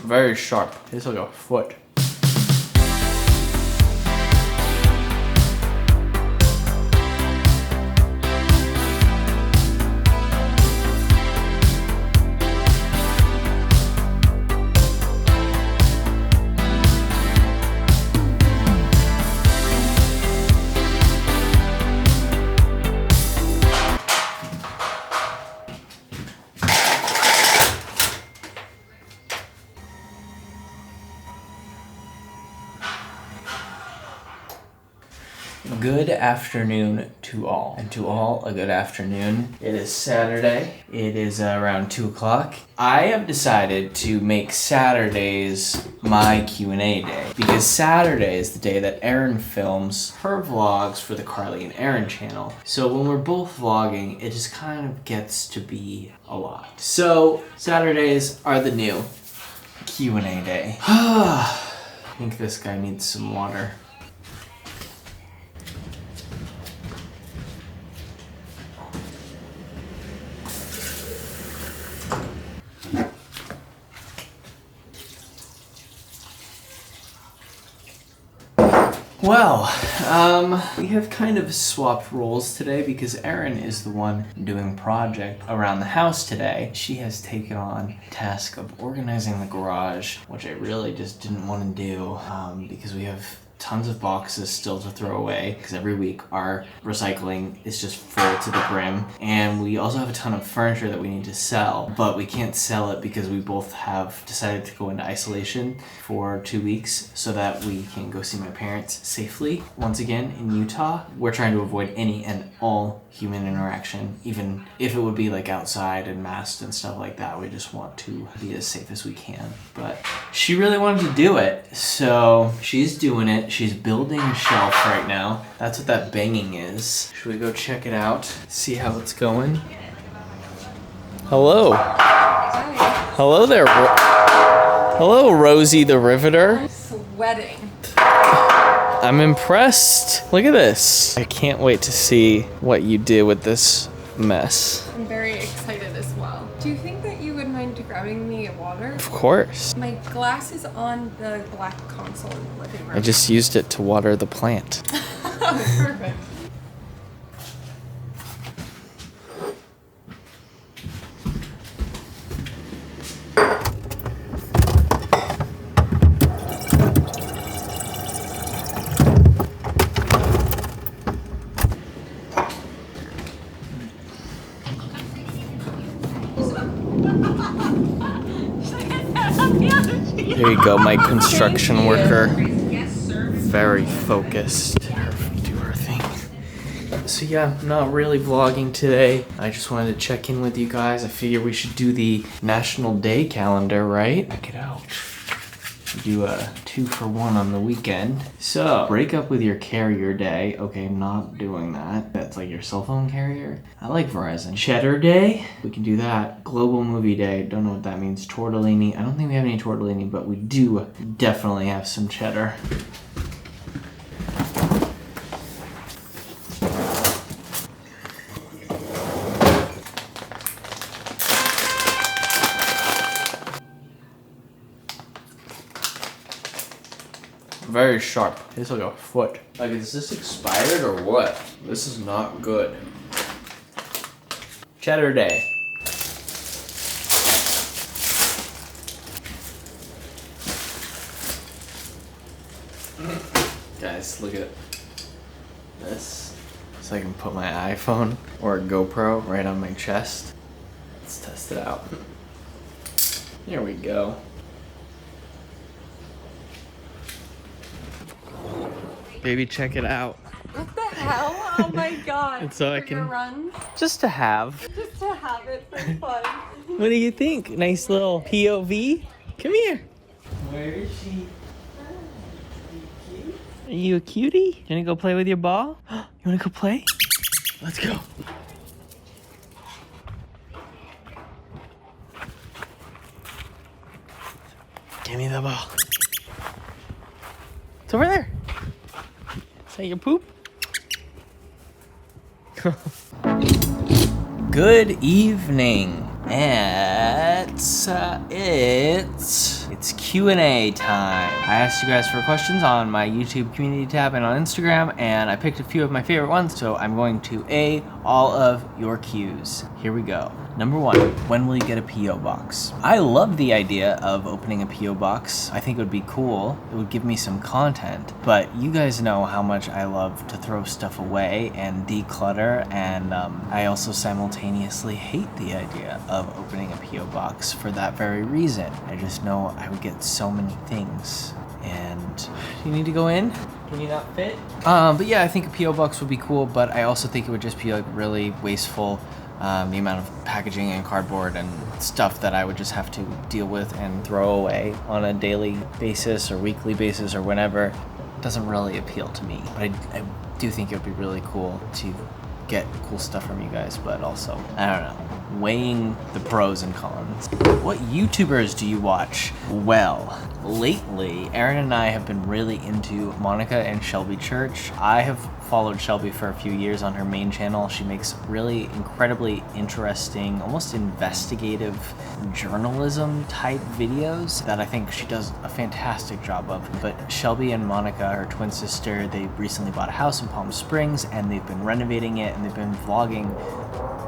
Very sharp. Tastes like a foot. Good afternoon to all, and to all a good afternoon. It is Saturday. It is around 2 o'clock. I have decided to make Saturdays my Q&A day because Saturday is the day that ERIN films her vlogs for the Carly and ERIN channel. So when we're both vlogging, it just kind of gets to be a lot. So Saturdays are the new Q&A day. I think this guy needs some water. Well, we have kind of swapped roles today because ERIN is the one doing project around the house today. She has taken on the task of organizing the garage, which I really just didn't want to do because we have tons of boxes still to throw away because every week our recycling is just full to the brim, and we also have a ton of furniture that we need to sell, but we can't sell it because we both have decided to go into isolation for 2 weeks so that we can go see my parents safely once again in Utah. We're trying to avoid any and all human interaction, even if it would be like outside and masked and stuff like that. We just want to be as safe as we can. But she really wanted to do it, so she's doing it. She's building a shelf right now. That's what that banging is. Should we go check it out? See how it's going? Hello. Hi. Hello there. Hello, Rosie the Riveter. I'm sweating. I'm impressed. Look at this. I can't wait to see what you do with this mess. I'm very excited as well. Do you think that you would mind grabbing me a water? Of course. My glass is on the black console in the living room. I just used it to water the plant. Perfect. There you go, my construction worker. Very focused. Do her thing. So yeah, I'm not really vlogging today. I just wanted to check in with you guys. I figured we should do the National Day calendar, right? Check it out. Do a 2-for-1 on the weekend. So, break up with your carrier day. Okay, not doing that. That's like your cell phone carrier. I like Verizon. Cheddar day, we can do that. Global movie day, don't know what that means. Tortellini, I don't think we have any tortellini, but we do definitely have some cheddar. Very sharp. Tastes like a foot. Like, is this expired or what? This is not good. Cheddar day. Guys, look at this. So I can put my iPhone or a GoPro right on my chest. Let's test it out. There we go. Baby, check it out. What the hell? Oh my god. And so I For can- your runs? Just to have. Just to have it for fun. What do you think? Nice little POV? Come here. Where is she? Are you a cutie? You wanna go play with your ball? You wanna go play? Let's go. Give me the ball. It's over there. Is that your poop? Good evening. It's It's Q&A time. I asked you guys for questions on my YouTube community tab and on Instagram, and I picked a few of my favorite ones, so I'm going to A all of your Q's. Here we go. Number 1, when will you get a P.O. box? I love the idea of opening a P.O. box. I think it would be cool. It would give me some content, but you guys know how much I love to throw stuff away and declutter, and I also simultaneously hate the idea of opening a P.O. box for that very reason. I just know I would get so many things. And you need to go in? Can you not fit? But yeah, I think a P.O. box would be cool, but I also think it would just be like really wasteful. The amount of packaging and cardboard and stuff that I would just have to deal with and throw away on a daily basis or weekly basis or whenever doesn't really appeal to me. But I do think it would be really cool to get cool stuff from you guys, but also, I don't know, weighing the pros and cons. What YouTubers do you watch? Well, lately, Erin and I have been really into Monica and Shelby Church. I have followed Shelby for a few years on her main channel. She makes really incredibly interesting, almost investigative journalism type videos that I think she does a fantastic job of. But Shelby and Monica, her twin sister, they recently bought a house in Palm Springs and they've been renovating it and they've been vlogging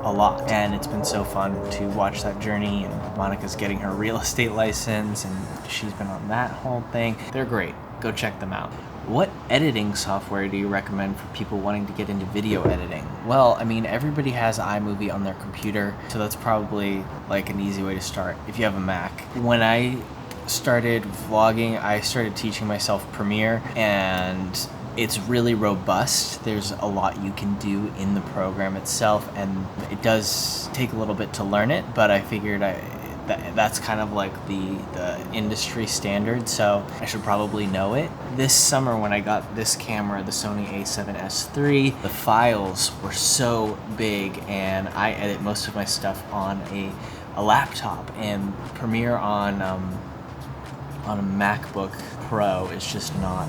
a lot, and it's been so fun to watch that journey. And Monica's getting her real estate license and she's been on that whole thing. They're great. Go check them out. What editing software do you recommend for people wanting to get into video editing? Well, I mean, everybody has iMovie on their computer, so that's probably like an easy way to start if you have a Mac. When I started vlogging, I started teaching myself Premiere, and it's really robust. There's a lot you can do in the program itself, and it does take a little bit to learn it, but I figured that's kind of like the industry standard, so I should probably know it. This summer when I got this camera, the Sony a7S III, the files were so big, and I edit most of my stuff on a laptop, and Premiere on a MacBook Pro is just not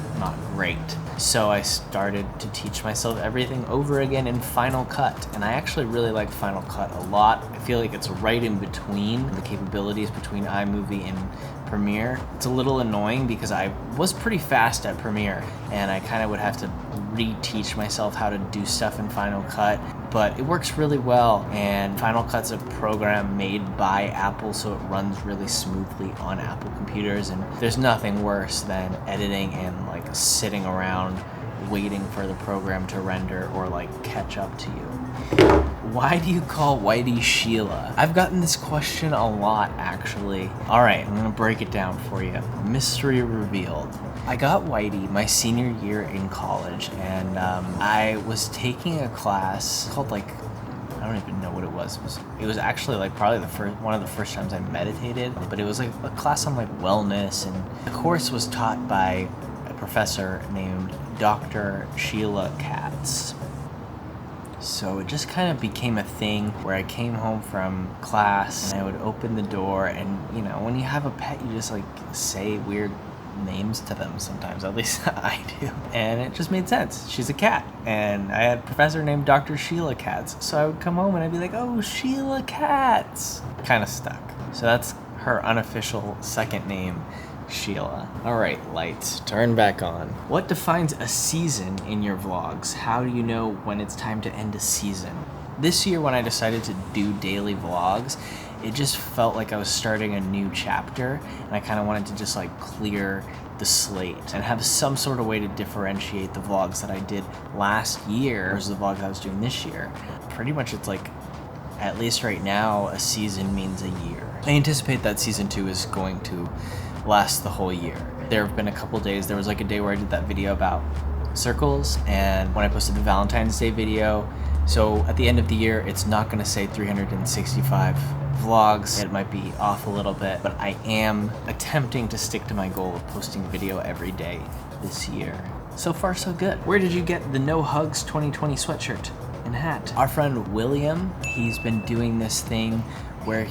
great. So I started to teach myself everything over again in Final Cut, and I actually really like Final Cut a lot. I feel like it's right in between the capabilities between iMovie and Premiere. It's a little annoying because I was pretty fast at Premiere, and I kind of would have to reteach myself how to do stuff in Final Cut, but it works really well, and Final Cut's a program made by Apple, so it runs really smoothly on Apple computers, and there's nothing worse than editing and like sitting around waiting for the program to render or like catch up to you. Why do you call Whitey Sheila? I've gotten this question a lot, actually. All right, I'm gonna break it down for you. Mystery revealed. I got Whitey my senior year in college, and I was taking a class called like, I don't even know what it was. It was actually like probably one of the first times I meditated, but it was like a class on like wellness, and the course was taught by a professor named Dr. Sheila Katz. So it just kind of became a thing where I came home from class and I would open the door, and you know, when you have a pet, you just like say weird names to them sometimes, at least I do. And it just made sense. She's a cat. And I had a professor named Dr. Sheila Katz. So I would come home and I'd be like, oh, Sheila Katz. Kind of stuck. So that's her unofficial second name, Sheila. All right, lights, turn back on. What defines a season in your vlogs? How do you know when it's time to end a season? This year when I decided to do daily vlogs, it just felt like I was starting a new chapter, and I kind of wanted to just like clear the slate and have some sort of way to differentiate the vlogs that I did last year versus the vlogs I was doing this year. Pretty much it's like, at least right now, a season means a year. I anticipate that season 2 is going to last the whole year. There have been a couple days, there was like a day where I did that video about circles, and when I posted the Valentine's Day video, so at the end of the year, it's not gonna say 365 vlogs. It might be off a little bit, but I am attempting to stick to my goal of posting video every day this year. So far, so good. Where did you get the No Hugs 2020 sweatshirt and hat? Our friend William, he's been doing this thing where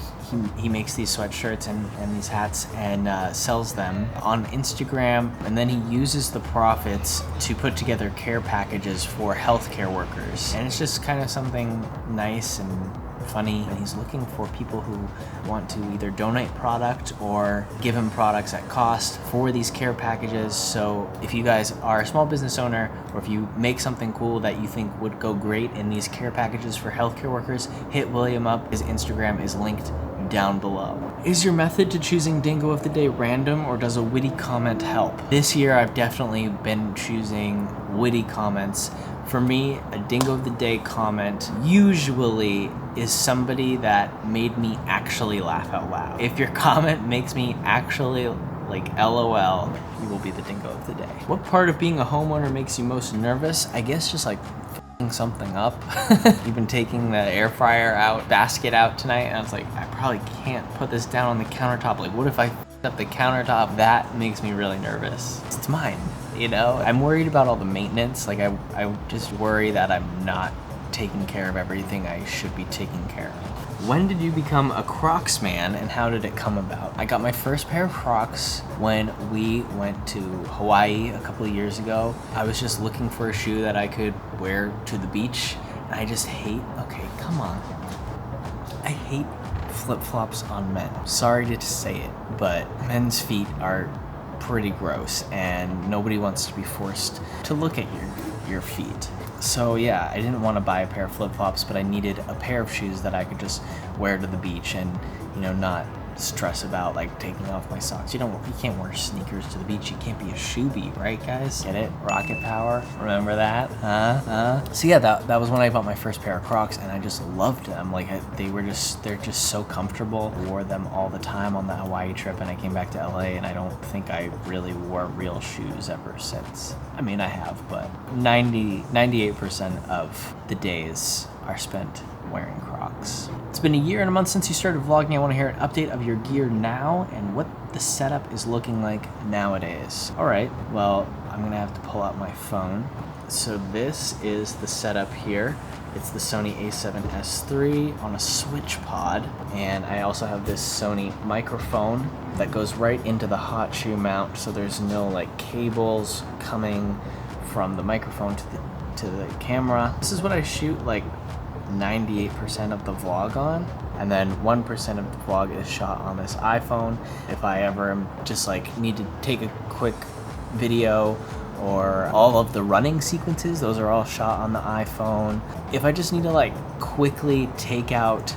he makes these sweatshirts and these hats and sells them on Instagram, and then he uses the profits to put together care packages for healthcare workers. And it's just kind of something nice and funny. And he's looking for people who want to either donate product or give him products at cost for these care packages. So if you guys are a small business owner, or if you make something cool that you think would go great in these care packages for healthcare workers, hit William up. His Instagram is linked down below. Is your method to choosing Dingo of the Day random, or does a witty comment help? This year I've definitely been choosing witty comments. For me, a Dingo of the Day comment usually is somebody that made me actually laugh out loud. If your comment makes me actually like LOL, you will be the Dingo of the Day. What part of being a homeowner makes you most nervous? I guess just like something up. You've been taking the air fryer basket out tonight, and I was like, I probably can't put this down on the countertop. Like, what if I up the countertop? That makes me really nervous. It's mine, you know? I'm worried about all the maintenance. Like, I just worry that I'm not taking care of everything I should be taking care of. When did you become a Crocs man, and how did it come about? I got my first pair of Crocs when we went to Hawaii a couple of years ago. I was just looking for a shoe that I could wear to the beach, and I just hate, okay, come on. I hate flip-flops on men. Sorry to say it, but men's feet are pretty gross, and nobody wants to be forced to look at your feet. So yeah, I didn't want to buy a pair of flip-flops, but I needed a pair of shoes that I could just wear to the beach and, you know, not stress about like taking off my socks. You can't wear sneakers to the beach. You can't be a shoe bee, right guys? Get it? Rocket power. Remember that? So yeah, that was when I bought my first pair of Crocs, and I just loved them. Like they're just so comfortable. I wore them all the time on the Hawaii trip, and I came back to LA, and I don't think I really wore real shoes ever since. I mean, I have, but 98% of the days are spent wearing Crocs. It's been a year and a month since you started vlogging. I want to hear an update of your gear now and what the setup is looking like nowadays. All right, well, I'm gonna have to pull out my phone. So this is the setup here. It's the Sony a7S III on a switch pod, and I also have this Sony microphone that goes right into the hot shoe mount, so there's no like cables coming from the microphone to the camera. This is what I shoot like 98% of the vlog on, and then 1% of the vlog is shot on this iPhone. If I ever am just like need to take a quick video, or all of the running sequences, those are all shot on the iPhone. If I just need to like quickly take out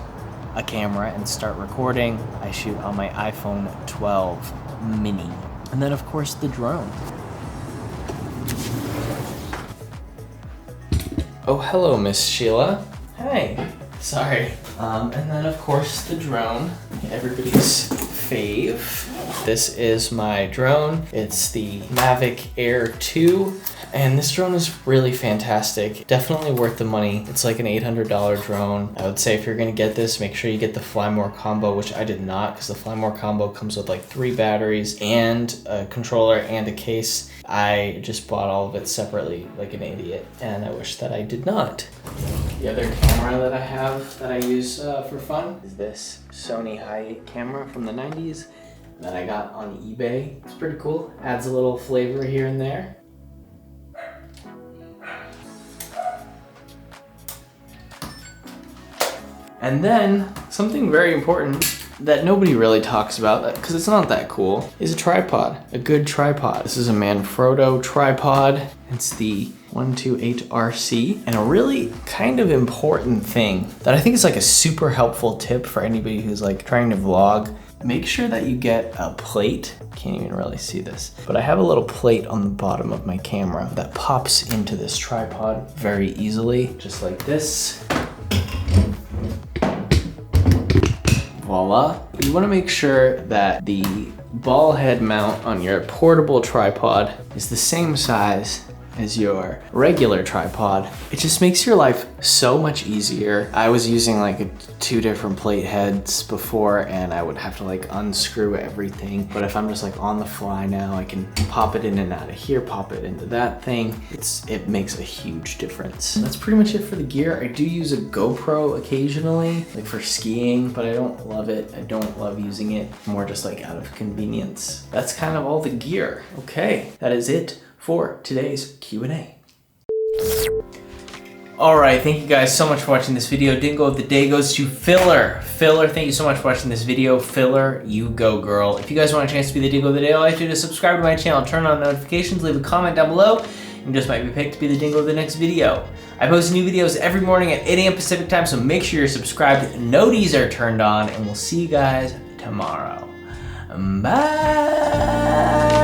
a camera and start recording, I shoot on my iPhone 12 mini. And then of course the drone. Oh, hello, Miss Sheila. Hey, sorry. And then of course the drone, everybody's fave. This is my drone. It's the Mavic Air 2, and this drone is really fantastic. Definitely worth the money. It's like an $800 drone. I would say if you're gonna get this, make sure you get the Fly More combo, which I did not, because the Fly More combo comes with like 3 batteries and a controller and a case. I just bought all of it separately like an idiot, and I wish that I did not. The other camera that I have that I use for fun is this Sony Hi8 camera from the 90s that I got on eBay. It's pretty cool. Adds a little flavor here and there. And then something very important that nobody really talks about, because it's not that cool, is a tripod, a good tripod. This is a Manfrotto tripod. It's the 128RC, and a really kind of important thing that I think is like a super helpful tip for anybody who's like trying to vlog. Make sure that you get a plate. Can't even really see this, but I have a little plate on the bottom of my camera that pops into this tripod very easily, just like this. Voila. You want to make sure that the ball head mount on your portable tripod is the same size as your regular tripod. It just makes your life so much easier. I was using like 2 different plate heads before, and I would have to like unscrew everything. But if I'm just like on the fly now, I can pop it in and out of here, pop it into that thing. It makes a huge difference. That's pretty much it for the gear. I do use a GoPro occasionally, like for skiing, but I don't love it. I don't love using it, more just like out of convenience. That's kind of all the gear. Okay, that is it for today's Q&A. Alright, thank you guys so much for watching this video. Dingo of the day goes to Filler. Filler, thank you so much for watching this video. Filler, you go girl. If you guys want a chance to be the Dingo of the day, all I have to do is subscribe to my channel, turn on notifications, leave a comment down below, and just might be picked to be the Dingo of the next video. I post new videos every morning at 8 a.m. Pacific time, so make sure you're subscribed, noties are turned on, and we'll see you guys tomorrow. Bye!